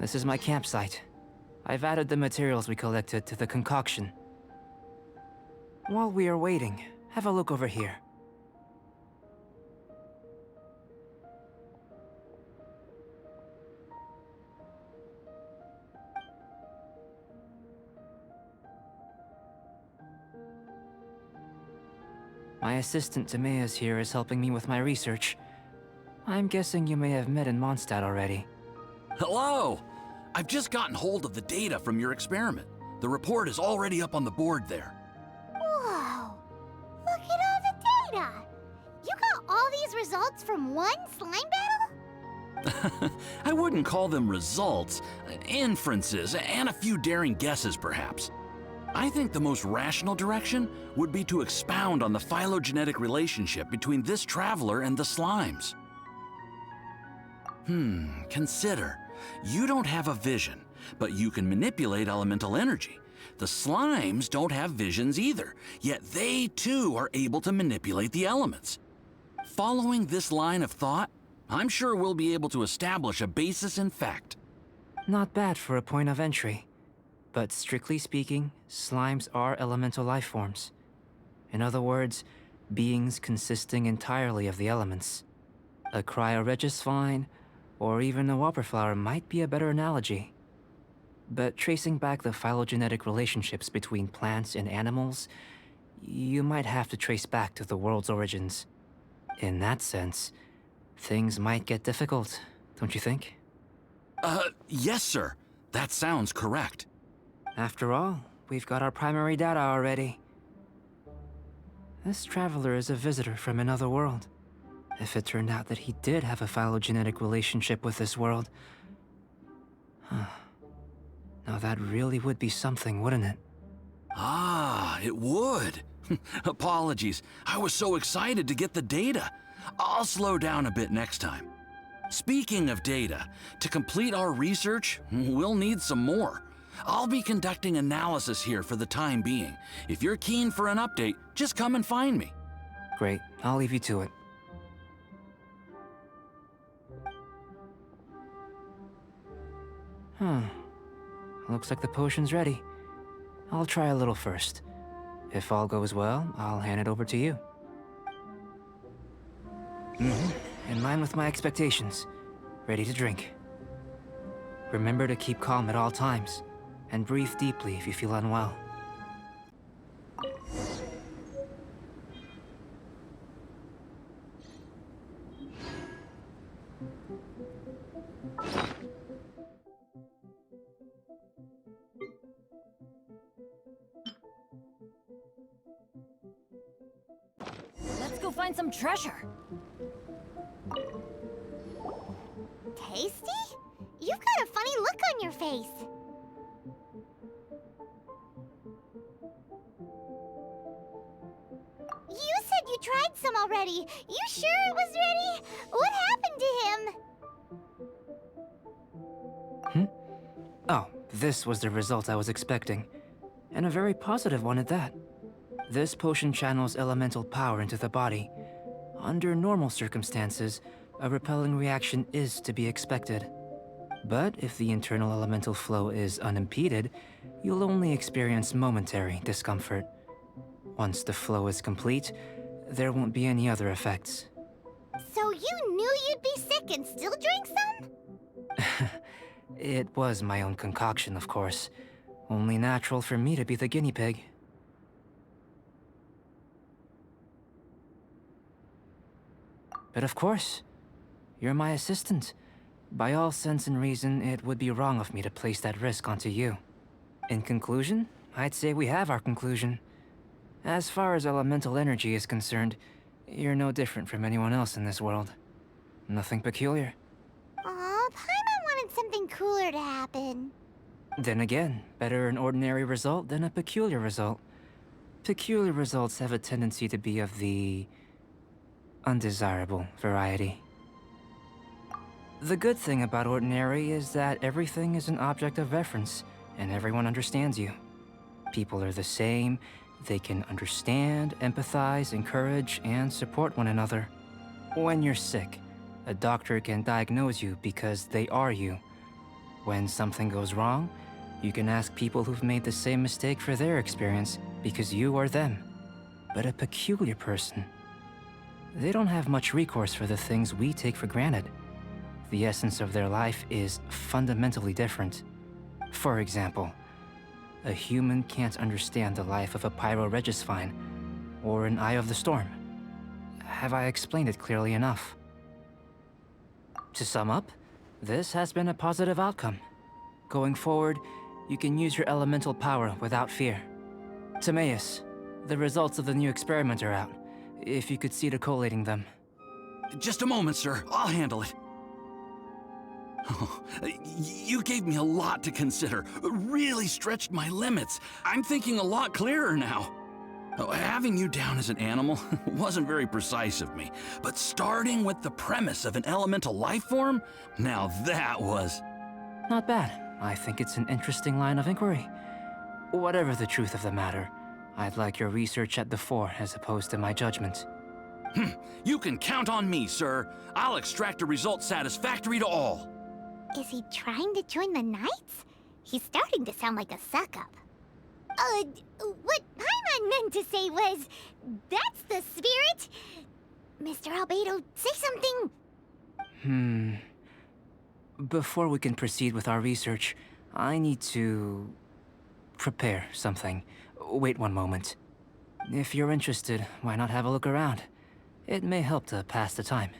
This is my campsite. I've added the materials we collected to the concoction. While we are waiting, have a look over here. My assistant Timaeus here is helping me with my research. I'm guessing you may have met in Mondstadt already. Hello! I've just gotten hold of the data from your experiment. The report is already up on the board there. Whoa! Look at all the data! You got all these results from one slime battle? I wouldn't call them results, inferences, and a few daring guesses perhaps. I think the most rational direction would be to expound on the phylogenetic relationship between this traveler and the slimes. Consider. You don't have a vision, but you can manipulate elemental energy. The slimes don't have visions either, yet they too are able to manipulate the elements. Following this line of thought, I'm sure we'll be able to establish a basis in fact. Not bad for a point of entry. But strictly speaking, slimes are elemental life forms. In other words, beings consisting entirely of the elements. A cryoregisvine, or even a whopperflower might be a better analogy. But tracing back the phylogenetic relationships between plants and animals, you might have to trace back to the world's origins. In that sense, things might get difficult, don't you think? Yes, sir. That sounds correct. After all, we've got our primary data already. This traveler is a visitor from another world. If it turned out that he did have a phylogenetic relationship with this world... Now that really would be something, wouldn't it? Ah, it would. Apologies. I was so excited to get the data. I'll slow down a bit next time. Speaking of data, to complete our research, we'll need some more. I'll be conducting analysis here for the time being. If you're keen for an update, just come and find me. Great, I'll leave you to it. Looks like the potion's ready. I'll try a little first. If all goes well, I'll hand it over to you. In line with my expectations. Ready to drink. Remember to keep calm at all times, and breathe deeply if you feel unwell. Let's go find some treasure. Tasty? You've got a funny look on your face. You said you tried some already. You sure it was ready? What happened to him? Oh, this was the result I was expecting. And a very positive one at that. This potion channels elemental power into the body. Under normal circumstances, a repelling reaction is to be expected. But if the internal elemental flow is unimpeded, you'll only experience momentary discomfort. Once the flow is complete, there won't be any other effects. So you knew you'd be sick and still drank some? It was my own concoction, of course. Only natural for me to be the guinea pig. But of course, you're my assistant. By all sense and reason, it would be wrong of me to place that risk onto you. In conclusion, I'd say we have our conclusion. As far as elemental energy is concerned, you're no different from anyone else in this world. Nothing peculiar. Aw, Paimon wanted something cooler to happen. Then again, better an ordinary result than a peculiar result. Peculiar results have a tendency to be of the undesirable variety. The good thing about ordinary is that everything is an object of reference, and everyone understands you. People are the same. They can understand, empathize, encourage, and support one another. When you're sick, a doctor can diagnose you because they are you. When something goes wrong, you can ask people who've made the same mistake for their experience because you are them. But a peculiar person, they don't have much recourse for the things we take for granted. The essence of their life is fundamentally different. For example, a human can't understand the life of a pyroregisvine or an eye of the storm. Have I explained it clearly enough? To sum up, this has been a positive outcome. Going forward, you can use your elemental power without fear. Timaeus, the results of the new experiment are out. If you could see to collating them. Just a moment, sir. I'll handle it. Oh, you gave me a lot to consider. Really stretched my limits. I'm thinking a lot clearer now. Having you down as an animal wasn't very precise of me, but starting with the premise of an elemental life form, now that was... Not bad. I think it's an interesting line of inquiry. Whatever the truth of the matter, I'd like your research at the fore as opposed to my judgment. You can count on me, sir. I'll extract a result satisfactory to all. Is he trying to join the Knights? He's starting to sound like a suck-up. What Paimon meant to say was, that's the spirit. Mr. Albedo, say something. Before we can proceed with our research, I need to prepare something. Wait one moment. If you're interested, why not have a look around? It may help to pass the time.